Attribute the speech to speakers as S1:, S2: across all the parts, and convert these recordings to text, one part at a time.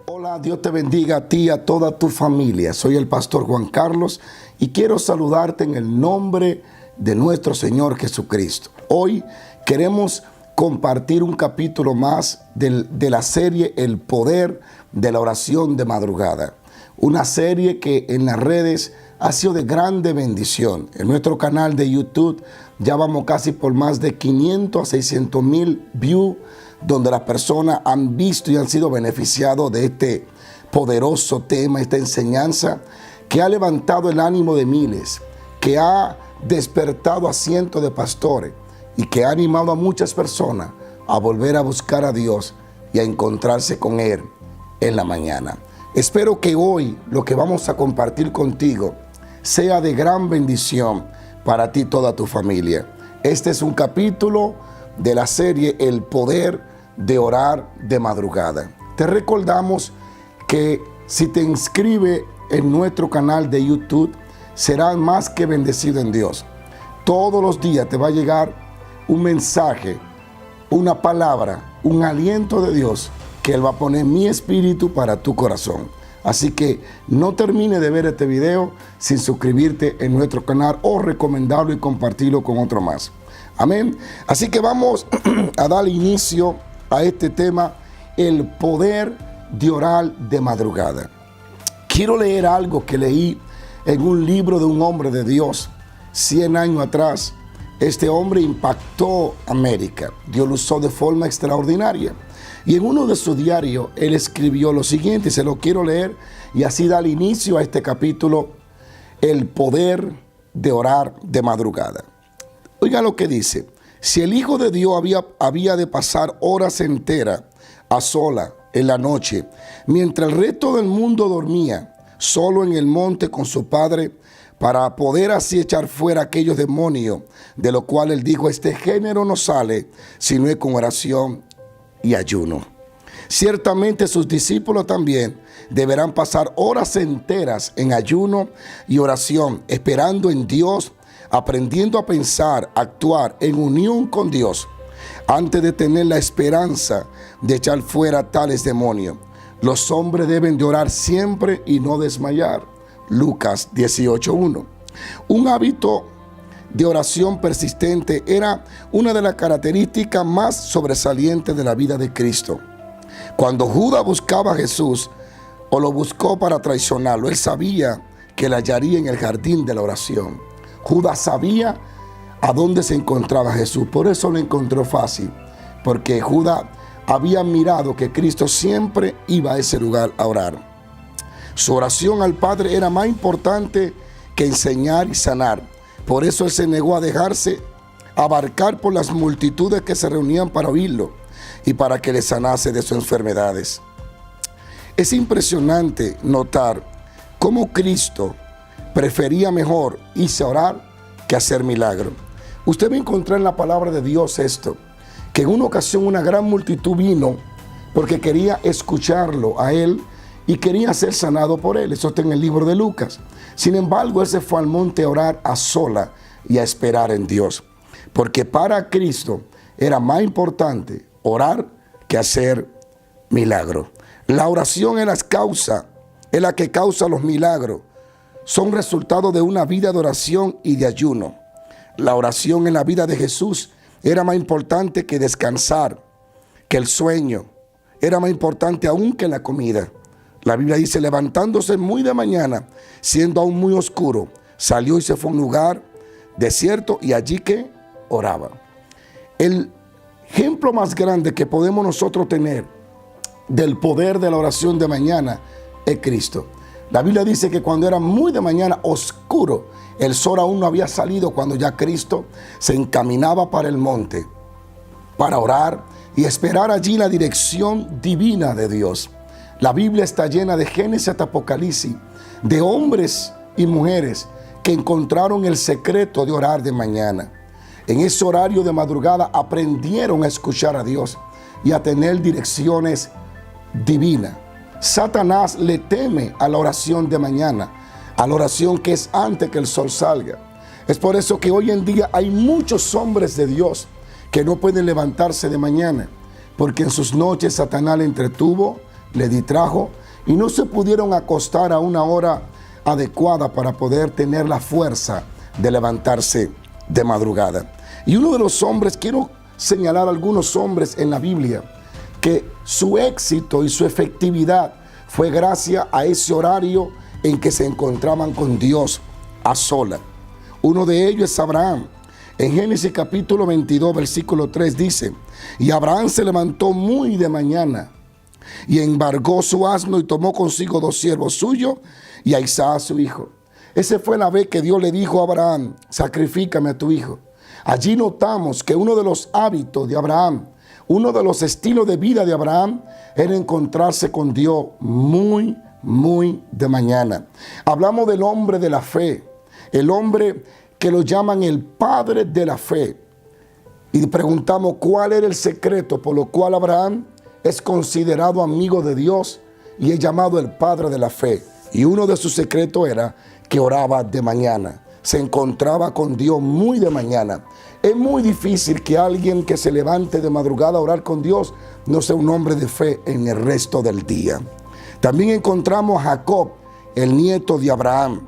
S1: Hola, Dios te bendiga a ti y a toda tu familia. Soy el pastor Juan Carlos y quiero saludarte en el nombre de nuestro Señor Jesucristo. Hoy queremos compartir un capítulo más de la serie El Poder de la Oración de Madrugada. Una serie que en las redes ha sido de grande bendición. En nuestro canal de YouTube ya vamos casi por más de 500 a 600 mil views, donde las personas han visto y han sido beneficiados de este poderoso tema, esta enseñanza que ha levantado el ánimo de miles, que ha despertado a cientos de pastores y que ha animado a muchas personas a volver a buscar a Dios y a encontrarse con Él en la mañana. Espero que hoy lo que vamos a compartir contigo sea de gran bendición para ti y toda tu familia. Este es un capítulo de la serie El Poder de Orar de Madrugada. Te recordamos que si te inscribes en nuestro canal de YouTube, serás más que bendecido en Dios. Todos los días te va a llegar un mensaje, una palabra, un aliento de Dios que Él va a poner en mi espíritu para tu corazón. Así que no termine de ver este video sin suscribirte en nuestro canal o recomendarlo y compartirlo con otro más. Amén. Así que vamos a dar inicio a este tema, el poder de orar de madrugada. Quiero leer algo que leí en un libro de un hombre de Dios 100 años atrás. Este hombre impactó América. Dios lo usó de forma extraordinaria. Y en uno de sus diarios, él escribió lo siguiente, y se lo quiero leer, y así da inicio a este capítulo, el poder de orar de madrugada. Oiga lo que dice: si el Hijo de Dios había de pasar horas enteras a sola en la noche, mientras el resto del mundo dormía, solo en el monte con su Padre, para poder así echar fuera aquellos demonios, de los cuales él dijo, este género no sale, sino es con oración y ayuno. Ciertamente sus discípulos también deberán pasar horas enteras en ayuno y oración, esperando en Dios, aprendiendo a pensar, actuar en unión con Dios, antes de tener la esperanza de echar fuera tales demonios. Los hombres deben de orar siempre y no desmayar. Lucas 18:1. Un hábito de oración persistente era una de las características más sobresalientes de la vida de Cristo. Cuando Judas buscaba a Jesús o lo buscó para traicionarlo, él sabía que le hallaría en el jardín de la oración. Judas sabía a dónde se encontraba Jesús, por eso lo encontró fácil, porque Judas había mirado que Cristo siempre iba a ese lugar a orar. Su oración al Padre era más importante que enseñar y sanar. Por eso él se negó a dejarse abarcar por las multitudes que se reunían para oírlo y para que le sanase de sus enfermedades. Es impresionante notar cómo Cristo prefería mejor irse a orar que hacer milagro. Usted va a encontrar en la palabra de Dios esto, que en una ocasión una gran multitud vino porque quería escucharlo a él y quería ser sanado por él. Eso está en el libro de Lucas. Sin embargo, él se fue al monte a orar a sola y a esperar en Dios. Porque para Cristo era más importante orar que hacer milagro. La oración es la que causa los milagros. Son resultado de una vida de oración y de ayuno. La oración en la vida de Jesús era más importante que descansar, que el sueño. Era más importante aún que la comida. La Biblia dice, levantándose muy de mañana, siendo aún muy oscuro, salió y se fue a un lugar desierto y allí que oraba. El ejemplo más grande que podemos nosotros tener del poder de la oración de mañana es Cristo. La Biblia dice que cuando era muy de mañana oscuro, el sol aún no había salido, cuando ya Cristo se encaminaba para el monte para orar y esperar allí la dirección divina de Dios. La Biblia está llena de Génesis hasta Apocalipsis, de hombres y mujeres que encontraron el secreto de orar de mañana. En ese horario de madrugada aprendieron a escuchar a Dios y a tener direcciones divinas. Satanás le teme a la oración de mañana, a la oración que es antes que el sol salga. Es por eso que hoy en día hay muchos hombres de Dios que no pueden levantarse de mañana, porque en sus noches Satanás le entretuvo le distrajo y no se pudieron acostar a una hora adecuada para poder tener la fuerza de levantarse de madrugada. Y uno de los hombres, quiero señalar a algunos hombres en la Biblia, que su éxito y su efectividad fue gracias a ese horario en que se encontraban con Dios a solas. Uno de ellos es Abraham. En Génesis capítulo 22, versículo 3 dice: y Abraham se levantó muy de mañana y embargó su asno y tomó consigo 2 siervos suyos y a Isaac su hijo. Esa fue la vez que Dios le dijo a Abraham: sacrifícame a tu hijo. Allí notamos que uno de los hábitos de Abraham, uno de los estilos de vida de Abraham, era encontrarse con Dios muy de mañana. Hablamos del hombre de la fe, el hombre que lo llaman el padre de la fe. Y preguntamos cuál era el secreto por lo cual Abraham es considerado amigo de Dios y es llamado el padre de la fe. Y uno de sus secretos era que oraba de mañana. Se encontraba con Dios muy de mañana. Es muy difícil que alguien que se levante de madrugada a orar con Dios no sea un hombre de fe en el resto del día. También encontramos a Jacob, el nieto de Abraham.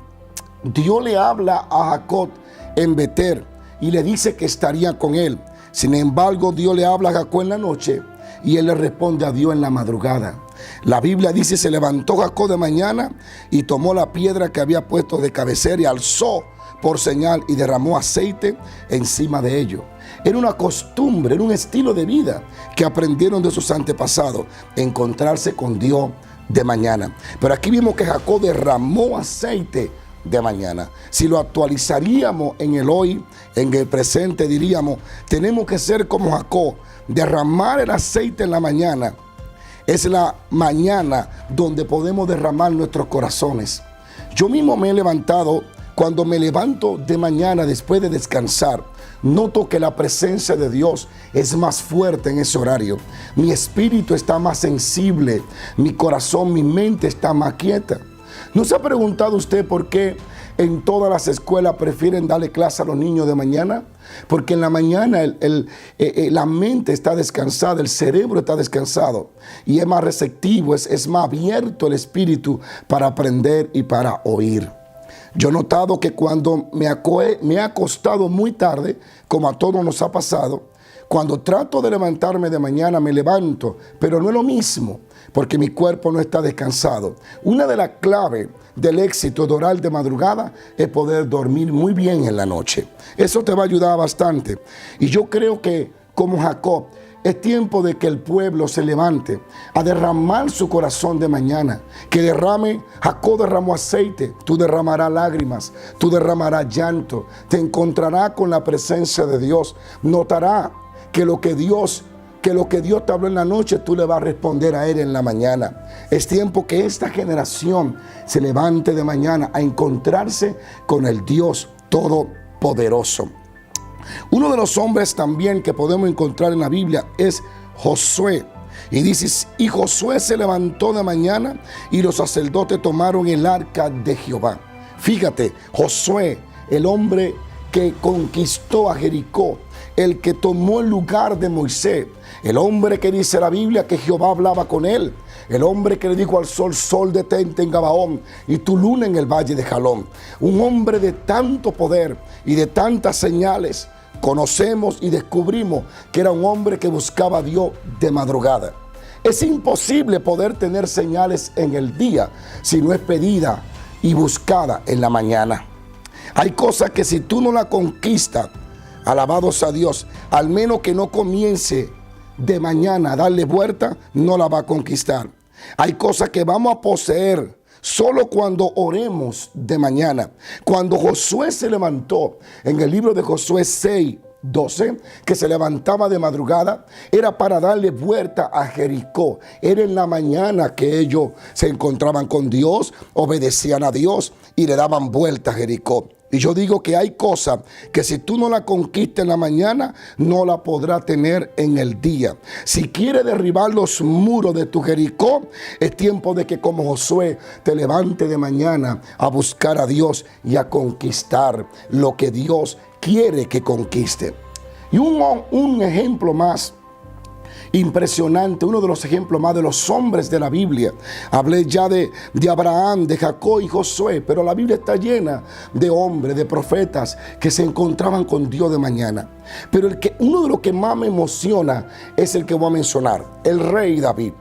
S1: Dios le habla a Jacob en Betel y le dice que estaría con él. Sin embargo, Dios le habla a Jacob en la noche y él le responde a Dios en la madrugada. La Biblia dice: se levantó Jacob de mañana y tomó la piedra que había puesto de cabecera y alzó por señal y derramó aceite encima de ello. Era una costumbre, era un estilo de vida que aprendieron de sus antepasados, encontrarse con Dios de mañana. Pero aquí vimos que Jacob derramó aceite de mañana. Si lo actualizaríamos en el hoy, en el presente, diríamos: tenemos que ser como Jacob, derramar el aceite en la mañana. Es la mañana donde podemos derramar nuestros corazones. Yo mismo me he levantado. Cuando me levanto de mañana después de descansar, noto que la presencia de Dios es más fuerte en ese horario. Mi espíritu está más sensible, mi corazón, mi mente está más quieta. ¿No se ha preguntado usted por qué en todas las escuelas prefieren darle clase a los niños de mañana? Porque en la mañana la mente está descansada, el cerebro está descansado y es más receptivo, es más abierto el espíritu para aprender y para oír. Yo he notado que cuando me he acostado muy tarde, como a todos nos ha pasado, cuando trato de levantarme de mañana me levanto, pero no es lo mismo, porque mi cuerpo no está descansado. Una de las claves del éxito de orar de madrugada es poder dormir muy bien en la noche. Eso te va a ayudar bastante. Y yo creo que, como Jacob, es tiempo de que el pueblo se levante a derramar su corazón de mañana. Que derrame, Jacob derramó aceite, tú derramarás lágrimas, tú derramarás llanto, te encontrarás con la presencia de Dios. Notará que lo que Dios te habló en la noche, tú le vas a responder a Él en la mañana. Es tiempo que esta generación se levante de mañana a encontrarse con el Dios Todopoderoso. Uno de los hombres también que podemos encontrar en la Biblia es Josué. Y dice: y Josué se levantó de mañana y los sacerdotes tomaron el arca de Jehová. Fíjate, Josué, el hombre que conquistó a Jericó, el que tomó el lugar de Moisés, el hombre que dice la Biblia que Jehová hablaba con él, el hombre que le dijo al sol: sol detente en Gabaón y tu luna en el valle de Jalón. Un hombre de tanto poder y de tantas señales. Conocemos y descubrimos que era un hombre que buscaba a Dios de madrugada. Es imposible poder tener señales en el día si no es pedida y buscada en la mañana. Hay cosas que si tú no la conquistas, alabados a Dios, al menos que no comience de mañana a darle vuelta, no la va a conquistar. Hay cosas que vamos a poseer solo cuando oremos de mañana. Cuando Josué se levantó, en el libro de Josué 6:12, que se levantaba de madrugada, era para darle vuelta a Jericó. Era en la mañana que ellos se encontraban con Dios, obedecían a Dios y le daban vuelta a Jericó. Y yo digo que hay cosas que si tú no la conquistas en la mañana, no la podrás tener en el día. Si quieres derribar los muros de tu Jericó, es tiempo de que como Josué te levante de mañana a buscar a Dios y a conquistar lo que Dios quiere que conquiste. Y un ejemplo más. impresionante, uno de los ejemplos más de los hombres de la Biblia. Hablé ya de Abraham, de Jacob y Josué, pero la Biblia está llena de hombres, de profetas que se encontraban con Dios de mañana. Pero uno de los que más me emociona es el que voy a mencionar, el rey David.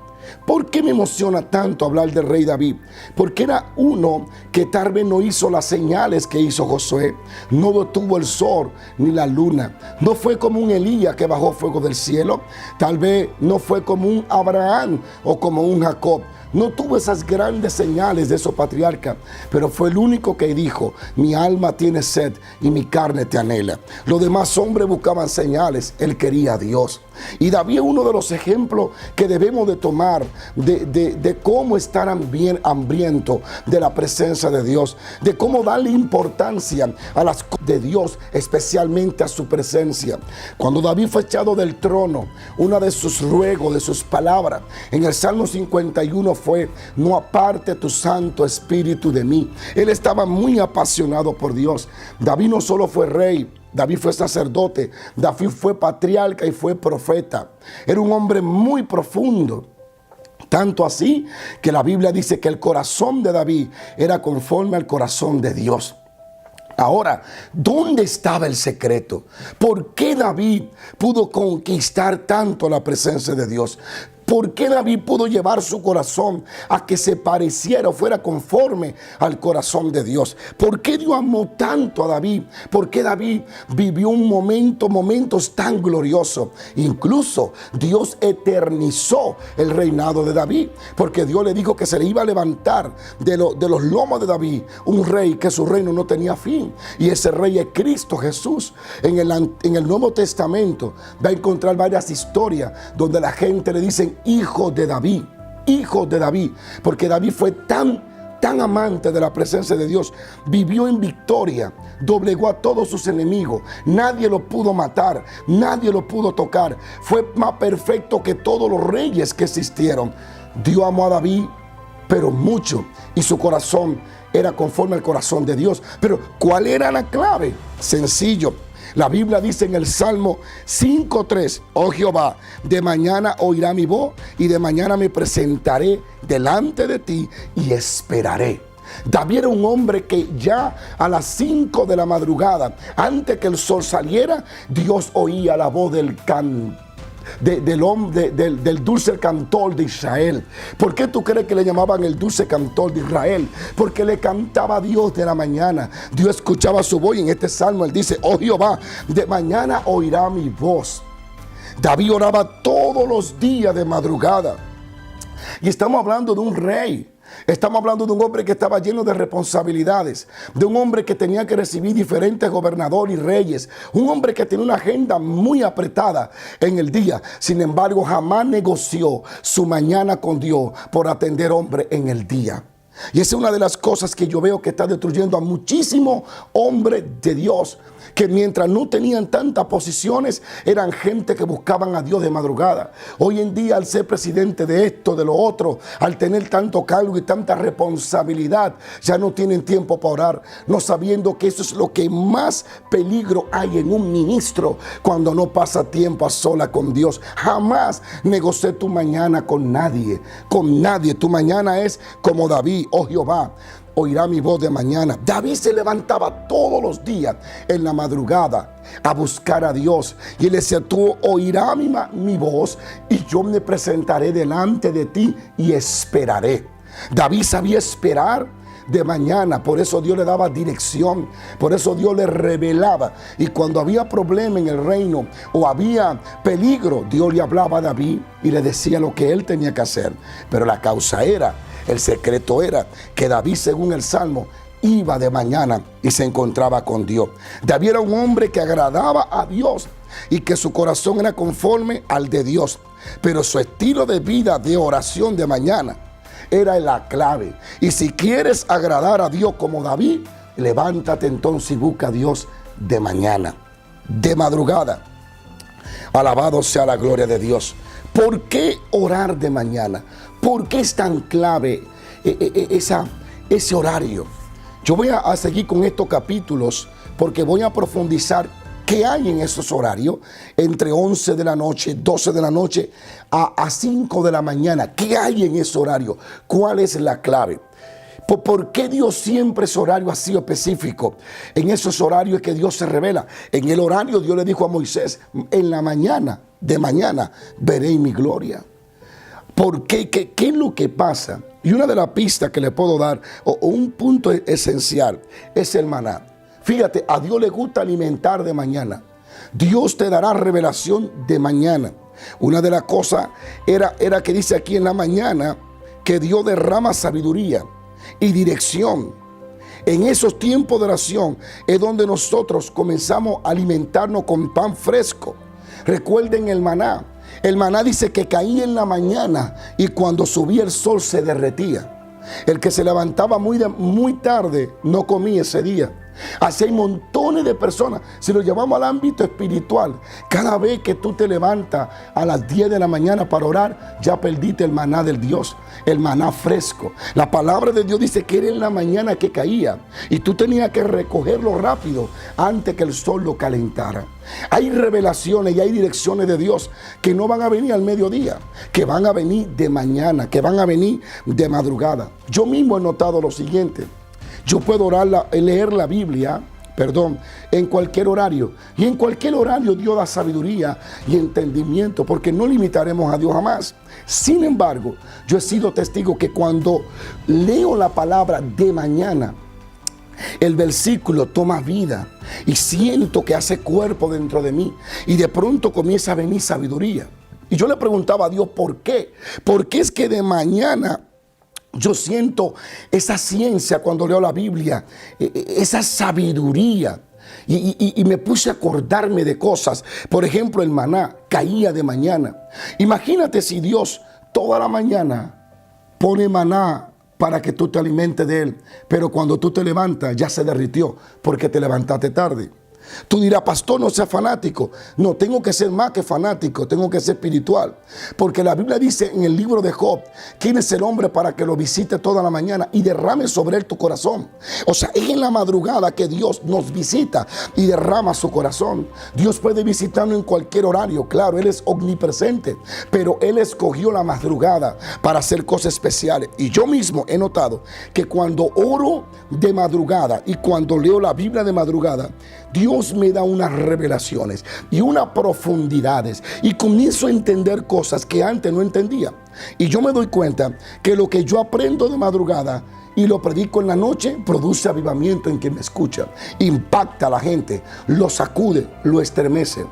S1: ¿Por qué me emociona tanto hablar del rey David? Porque era uno que tal vez no hizo las señales que hizo Josué, no detuvo el sol ni la luna, no fue como un Elías que bajó fuego del cielo, tal vez no fue como un Abraham o como un Jacob. No tuvo esas grandes señales de esos patriarcas, pero fue el único que dijo: mi alma tiene sed y mi carne te anhela. Los demás hombres buscaban señales, él quería a Dios. Y David es uno de los ejemplos que debemos de tomar de cómo estar hambriento de la presencia de Dios, de cómo darle importancia a las cosas de Dios, especialmente a su presencia. Cuando David fue echado del trono, una de sus ruegos, de sus palabras, en el Salmo 51 fue: no aparte tu Santo Espíritu de mí. Él estaba muy apasionado por Dios. David no solo fue rey, David fue sacerdote, David fue patriarca y fue profeta. Era un hombre muy profundo. Tanto así que la Biblia dice que el corazón de David era conforme al corazón de Dios. Ahora, ¿dónde estaba el secreto? ¿Por qué David pudo conquistar tanto la presencia de Dios? ¿Por qué David pudo llevar su corazón a que se pareciera o fuera conforme al corazón de Dios? ¿Por qué Dios amó tanto a David? ¿Por qué David vivió momentos tan gloriosos? Incluso Dios eternizó el reinado de David, porque Dios le dijo que se le iba a levantar de los lomos de David un rey que su reino no tenía fin. Y ese rey es Cristo Jesús. En el Nuevo Testamento va a encontrar varias historias donde la gente le dicen: hijo de David, porque David fue tan amante de la presencia de Dios, vivió en victoria, doblegó a todos sus enemigos, nadie lo pudo matar, nadie lo pudo tocar, fue más perfecto que todos los reyes que existieron. Dios amó a David, pero mucho, y su corazón era conforme al corazón de Dios. Pero ¿cuál era la clave? Sencillo. La Biblia dice en el Salmo 5:3: oh Jehová, de mañana oirá mi voz y de mañana me presentaré delante de ti y esperaré. David era un hombre que ya a las 5 de la madrugada, antes que el sol saliera, Dios oía la voz del del dulce cantor de Israel. ¿Por qué tú crees que le llamaban el dulce cantor de Israel? Porque le cantaba a Dios de la mañana. Dios escuchaba su voz, y en este salmo él dice: oh Jehová, de mañana oirá mi voz. David oraba todos los días de madrugada. Y estamos hablando de un rey. Estamos hablando de un hombre que estaba lleno de responsabilidades, de un hombre que tenía que recibir diferentes gobernadores y reyes, un hombre que tenía una agenda muy apretada en el día. Sin embargo, jamás negoció su mañana con Dios por atender hombres en el día. Y esa es una de las cosas que yo veo que está destruyendo a muchísimos hombres de Dios, que mientras no tenían tantas posiciones, eran gente que buscaban a Dios de madrugada. Hoy en día, al ser presidente de esto, de lo otro, al tener tanto cargo y tanta responsabilidad, ya no tienen tiempo para orar, no sabiendo que eso es lo que más peligro hay en un ministro, cuando no pasa tiempo a sola con Dios. Jamás negocié tu mañana con nadie, Tu mañana es como David: oh Jehová, oirá mi voz de mañana. David se levantaba todos los días en la madrugada a buscar a Dios. Y él decía: tú oirás mi voz y yo me presentaré delante de ti y esperaré. David sabía esperar de mañana, por eso Dios le daba dirección, por eso Dios le revelaba. Y cuando había problema en el reino o había peligro, Dios le hablaba a David y le decía lo que él tenía que hacer. Pero la causa era, el secreto era que David, según el Salmo, iba de mañana y se encontraba con Dios. David era un hombre que agradaba a Dios y que su corazón era conforme al de Dios. Pero su estilo de vida de oración de mañana era la clave. Y si quieres agradar a Dios como David, levántate entonces y busca a Dios de mañana, de madrugada. Alabado sea la gloria de Dios. ¿Por qué orar de mañana? ¿Por qué es tan clave ese horario? Yo voy a seguir con estos capítulos porque voy a profundizar ¿Qué hay en esos horarios? Entre 11 de la noche, 12 de la noche a 5 de la mañana. ¿Qué hay en ese horario? ¿Cuál es la clave? ¿Por qué Dios siempre ese horario ha sido específico? En esos horarios es que Dios se revela. En el horario Dios le dijo a Moisés, en la mañana, de mañana, veréis mi gloria. ¿Por qué? ¿Qué es lo que pasa? Y una de las pistas que le puedo dar, o un punto esencial, es el maná. Fíjate, a Dios le gusta alimentar de mañana. Dios te dará revelación de mañana. Una de las cosas era que dice aquí en la mañana que Dios derrama sabiduría y dirección. En esos tiempos de oración es donde nosotros comenzamos a alimentarnos con pan fresco. Recuerden el maná. El maná dice que caía en la mañana y cuando subía el sol se derretía. El que se levantaba muy tarde no comía ese día. Así hay montones de personas. Si lo llevamos al ámbito espiritual, cada vez que tú te levantas a las 10 de la mañana para orar, ya perdiste el maná del Dios, el maná fresco. La palabra de Dios dice que era en la mañana que caía y tú tenías que recogerlo rápido antes que el sol lo calentara. Hay revelaciones y hay direcciones de Dios que no van a venir al mediodía, que van a venir de mañana, que van a venir de madrugada. Yo mismo he notado lo siguiente. Yo puedo leer la Biblia, en cualquier horario. Y en cualquier horario Dios da sabiduría y entendimiento, porque no limitaremos a Dios jamás. Sin embargo, yo he sido testigo que cuando leo la palabra de mañana, el versículo toma vida y siento que hace cuerpo dentro de mí. Y de pronto comienza a venir sabiduría. Y yo le preguntaba a Dios, ¿por qué? ¿Por qué es que de mañana yo siento esa ciencia cuando leo la Biblia, esa sabiduría? Y me puse a acordarme de cosas. Por ejemplo, el maná caía de mañana. Imagínate si Dios toda la mañana pone maná para que tú te alimentes de él, pero cuando tú te levantas ya se derritió porque te levantaste tarde. Tú dirás, pastor, no sea fanático. No, tengo que ser más que fanático, tengo que ser espiritual. Porque la Biblia dice en el libro de Job, ¿quién es el hombre para que lo visite toda la mañana y derrame sobre él tu corazón? O sea, es en la madrugada que Dios nos visita y derrama su corazón. Dios puede visitarnos en cualquier horario, claro, Él es omnipresente, pero Él escogió la madrugada para hacer cosas especiales. Y yo mismo he notado que cuando oro de madrugada y cuando leo la Biblia de madrugada, Dios me da unas revelaciones y unas profundidades y comienzo a entender cosas que antes no entendía. Y yo me doy cuenta que lo que yo aprendo de madrugada y lo predico en la noche produce avivamiento en quien me escucha, impacta a la gente, lo sacude, lo estremece.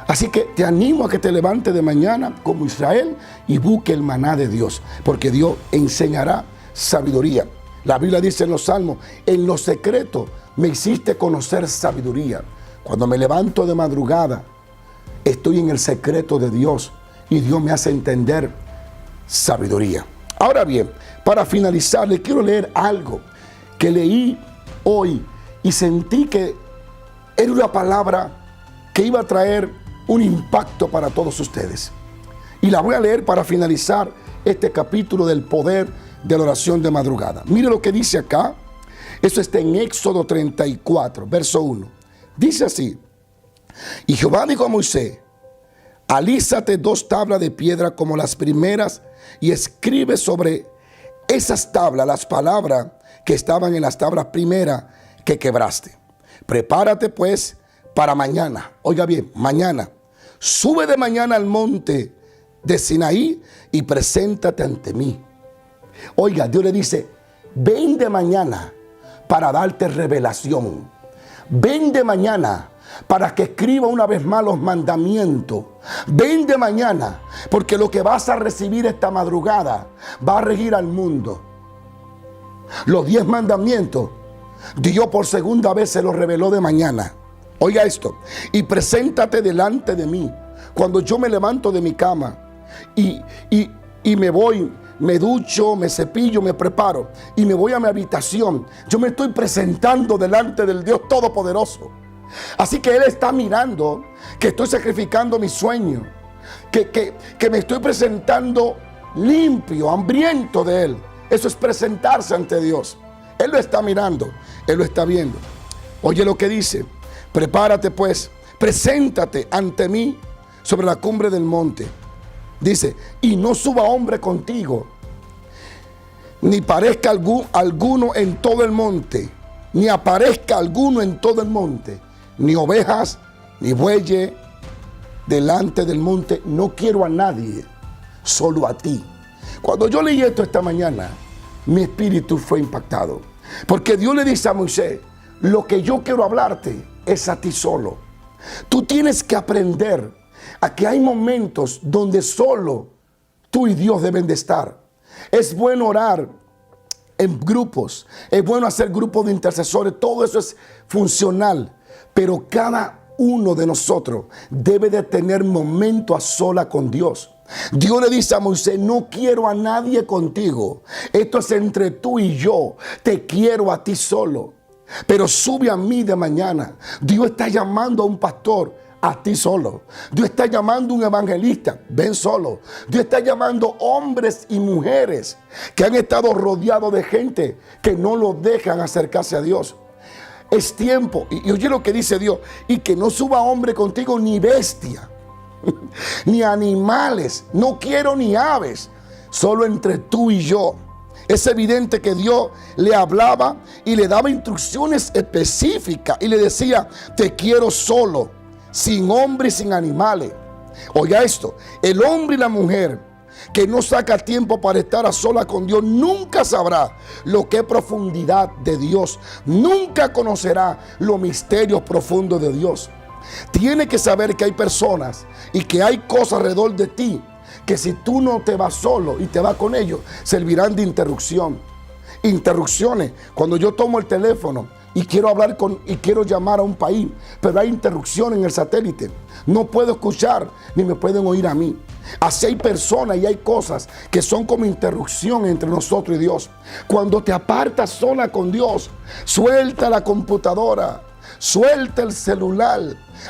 S1: Así que te animo a que te levantes de mañana como Israel y busque el maná de Dios, porque Dios enseñará sabiduría. La Biblia dice en los Salmos, en lo secreto me hiciste conocer sabiduría. Cuando me levanto de madrugada, estoy en el secreto de Dios y Dios me hace entender sabiduría. Ahora bien, para finalizar, le quiero leer algo que leí hoy y sentí que era una palabra que iba a traer un impacto para todos ustedes. Y la voy a leer para finalizar este capítulo del poder de la oración de madrugada. Mire lo que dice acá. Eso está en Éxodo 34, verso 1. Dice así: y Jehová dijo a Moisés, alízate 2 tablas de piedra como las primeras y escribe sobre esas tablas las palabras que estaban en las tablas primeras que quebraste. Prepárate pues para mañana. Oiga bien, mañana. Sube de mañana al monte de Sinaí y preséntate ante mí. Oiga, Dios le dice, ven de mañana para darte revelación. Ven de mañana para que escriba una vez más los mandamientos. Ven de mañana porque lo que vas a recibir esta madrugada va a regir al mundo. Los 10 mandamientos, Dios por segunda vez se los reveló de mañana. Oiga esto, y preséntate delante de mí. Cuando yo me levanto de mi cama y me voy, me ducho, me cepillo, me preparo y me voy a mi habitación, yo me estoy presentando delante del Dios Todopoderoso. Así que Él está mirando que estoy sacrificando mi sueño, que me estoy presentando limpio, hambriento de Él. Eso es presentarse ante Dios. Él lo está mirando, Él lo está viendo. Oye lo que dice: prepárate pues preséntate ante mí sobre la cumbre del monte. Dice, y no suba hombre contigo, ni parezca alguno en todo el monte, ni aparezca alguno en todo el monte, ni ovejas, ni bueyes delante del monte. No quiero a nadie, solo a ti. Cuando yo leí esto esta mañana, mi espíritu fue impactado. Porque Dios le dice a Moisés, lo que yo quiero hablarte es a ti solo. Tú tienes que aprender a que hay momentos donde solo tú y Dios deben de estar. Es bueno orar en grupos, es bueno hacer grupos de intercesores, todo eso es funcional, pero cada uno de nosotros debe de tener momento a sola con Dios. Dios le dice a Moisés, no quiero a nadie contigo, esto es entre tú y yo, te quiero a ti solo, pero sube a mí de mañana. Dios está llamando a un pastor, a ti solo. Dios está llamando a un evangelista, ven solo. Dios está llamando hombres y mujeres que han estado rodeados de gente que no los dejan acercarse a Dios. Es tiempo, y oye lo que dice Dios, y que no suba hombre contigo ni bestia, ni animales, no quiero ni aves, solo entre tú y yo. Es evidente que Dios le hablaba y le daba instrucciones específicas y le decía, te quiero solo, sin hombre y sin animales. Oiga esto, el hombre y la mujer que no saca tiempo para estar a solas con Dios nunca sabrá lo que es profundidad de Dios, nunca conocerá los misterios profundos de Dios. Tiene que saber que hay personas y que hay cosas alrededor de ti que si tú no te vas solo y te vas con ellos, servirán de interrupción. Interrupciones, cuando yo tomo el teléfono y quiero hablar y quiero llamar a un país, pero hay interrupción en el satélite, no puedo escuchar ni me pueden oír a mí. Así hay personas y hay cosas que son como interrupción entre nosotros y Dios. Cuando te apartas sola con Dios, suelta la computadora, suelta el celular,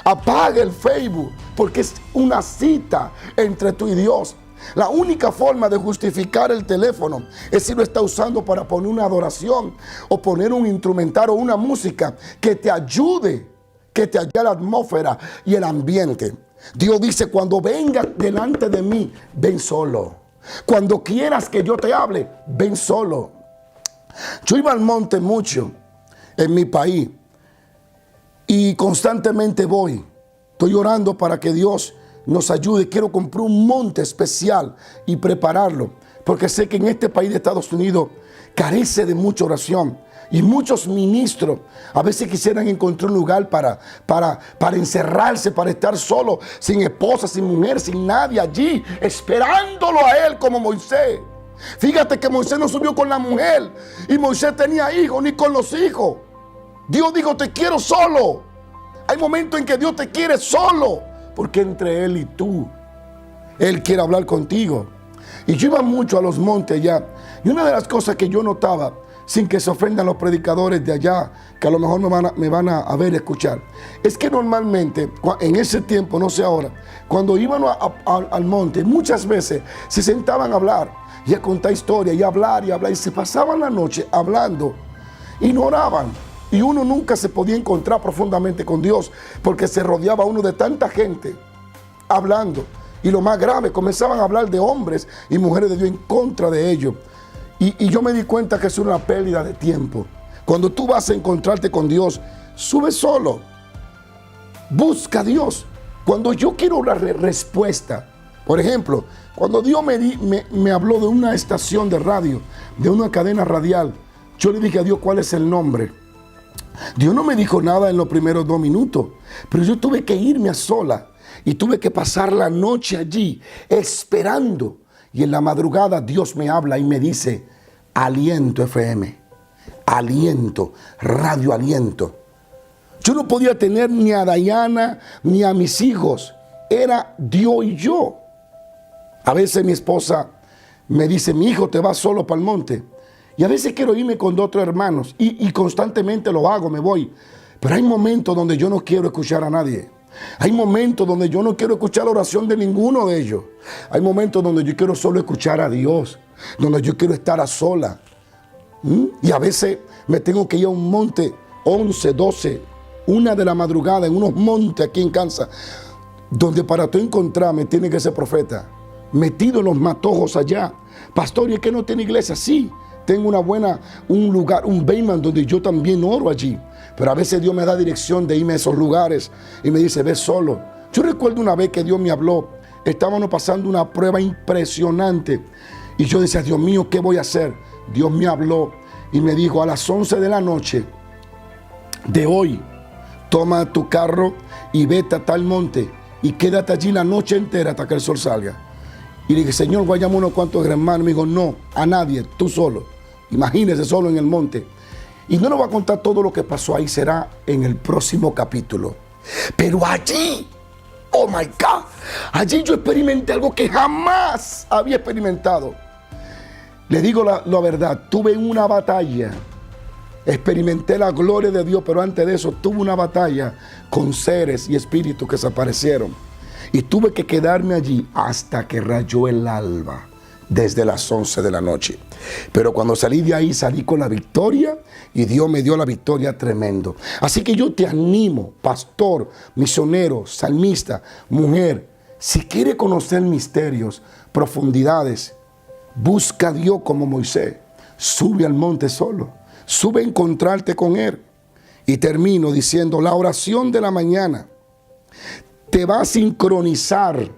S1: apaga el Facebook, porque es una cita entre tú y Dios. La única forma de justificar el teléfono es si lo está usando para poner una adoración o poner un instrumental o una música que te ayude a la atmósfera y el ambiente. Dios dice, cuando vengas delante de mí, ven solo. Cuando quieras que yo te hable, ven solo. Yo iba al monte mucho en mi país y constantemente voy. Estoy orando para que Dios nos ayude. Quiero comprar un monte especial y prepararlo, porque sé que en este país de Estados Unidos carece de mucha oración. Y muchos ministros a veces quisieran encontrar un lugar para encerrarse, para estar solo, sin esposa, sin mujer, sin nadie allí, esperándolo a él como Moisés. Fíjate que Moisés no subió con la mujer y Moisés tenía hijos, ni con los hijos. Dios dijo, te quiero solo. Hay momentos en que Dios te quiere solo, porque entre Él y tú, Él quiere hablar contigo. Y yo iba mucho a los montes allá, y una de las cosas que yo notaba, sin que se ofendan los predicadores de allá, que a lo mejor me van a ver, escuchar, es que normalmente, en ese tiempo, no sé ahora, cuando iban al monte, muchas veces se sentaban a hablar, y a contar historias, y a hablar, y se pasaban la noche hablando, y no oraban. Y uno nunca se podía encontrar profundamente con Dios, porque se rodeaba uno de tanta gente hablando. Y lo más grave, comenzaban a hablar de hombres y mujeres de Dios en contra de ellos. Y yo me di cuenta que es una pérdida de tiempo. Cuando tú vas a encontrarte con Dios, sube solo. Busca a Dios. Cuando yo quiero una respuesta, por ejemplo, cuando Dios me habló de una estación de radio, de una cadena radial, yo le dije a Dios, ¿cuál es el nombre? Dios no me dijo nada en los primeros 2 minutos, pero yo tuve que irme a sola y tuve que pasar la noche allí esperando. Y en la madrugada Dios me habla y me dice, Aliento FM, Aliento, Radio Aliento. Yo no podía tener ni a Dayana ni a mis hijos, era Dios y yo. A veces mi esposa me dice, mi hijo te va solo para el monte. Y a veces quiero irme con 2 o 3 hermanos y constantemente lo hago, me voy. Pero hay momentos donde yo no quiero escuchar a nadie. Hay momentos donde yo no quiero escuchar la oración de ninguno de ellos. Hay momentos donde yo quiero solo escuchar a Dios, donde yo quiero estar a sola. Y a veces me tengo que ir a un monte 11, 12 1 de la madrugada, en unos montes aquí en Kansas, donde para tú encontrarme tiene que ser profeta, metido en los matojos allá. Pastor, ¿y es que no tiene iglesia? Sí, tengo un lugar, un basement donde yo también oro allí. Pero a veces Dios me da dirección de irme a esos lugares y me dice, ve solo. Yo recuerdo una vez que Dios me habló, estábamos pasando una prueba impresionante y yo decía, Dios mío, ¿qué voy a hacer? Dios me habló y me dijo, a las 11 de la noche de hoy, toma tu carro y vete a tal monte y quédate allí la noche entera hasta que el sol salga. Y le dije, Señor, voy a llamar unos cuantos hermanos. Me dijo, no, a nadie, tú solo. Imagínese solo en el monte. Y no nos va a contar todo lo que pasó ahí, será en el próximo capítulo. Pero allí, oh my God, allí yo experimenté algo que jamás había experimentado. Le digo la verdad, tuve una batalla. Experimenté la gloria de Dios, pero antes de eso tuve una batalla con seres y espíritus que se aparecieron. Y tuve que quedarme allí hasta que rayó el alba, desde las 11 de la noche. Pero cuando salí de ahí, salí con la victoria y Dios me dio la victoria tremendo. Así que yo te animo, pastor, misionero, salmista, mujer, si quiere conocer misterios, profundidades, busca a Dios como Moisés. Sube al monte solo, sube a encontrarte con Él. Y termino diciendo, la oración de la mañana te va a sincronizar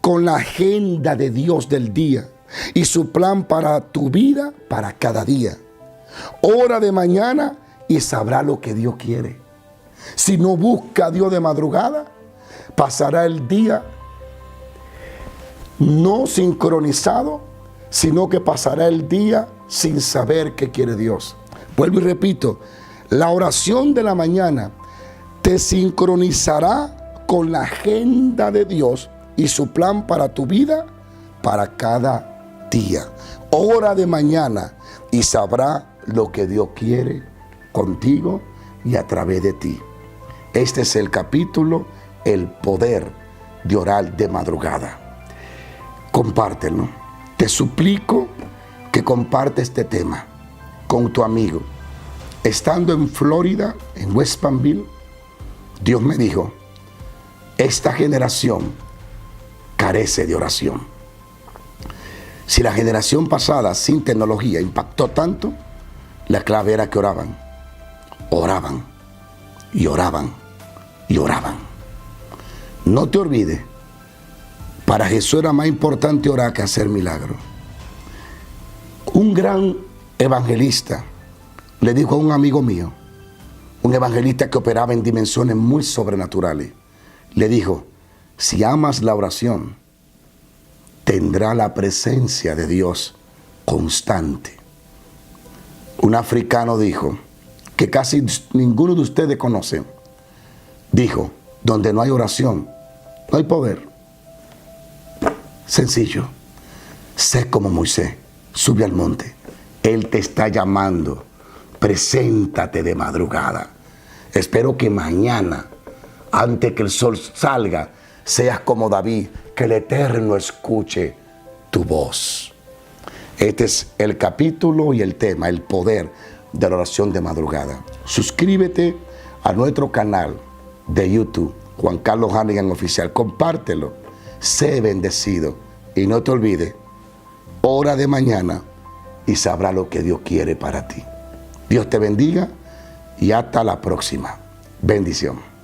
S1: con la agenda de Dios del día y su plan para tu vida, para cada día. Ora de mañana y sabrá lo que Dios quiere. Si no busca a Dios de madrugada, pasará el día no sincronizado, sino que pasará el día sin saber qué quiere Dios. Vuelvo y repito, la oración de la mañana te sincronizará con la agenda de Dios y su plan para tu vida, para cada día. Ora de mañana y sabrá lo que Dios quiere contigo y a través de ti. Este es el capítulo, el poder de orar de madrugada. Compártelo. Te suplico que comparte este tema con tu amigo. Estando en Florida, en West Palmville, Dios me dijo, esta generación carece de oración. Si la generación pasada sin tecnología impactó tanto, la clave era que oraban y oraban y oraban. No te olvides, para Jesús era más importante orar que hacer milagros. Un gran evangelista le dijo a un amigo mío, un evangelista que operaba en dimensiones muy sobrenaturales, le dijo, si amas la oración, tendrá la presencia de Dios constante. Un africano dijo, que casi ninguno de ustedes conoce, dijo, donde no hay oración, no hay poder. Sencillo, sé como Moisés, sube al monte, Él te está llamando, preséntate de madrugada. Espero que mañana, antes que el sol salga, seas como David, que el Eterno escuche tu voz. Este es el capítulo y el tema, el poder de la oración de madrugada. Suscríbete a nuestro canal de YouTube, Juan Carlos Hannigan Oficial. Compártelo, sé bendecido y no te olvides, ora de mañana y sabrá lo que Dios quiere para ti. Dios te bendiga y hasta la próxima. Bendición.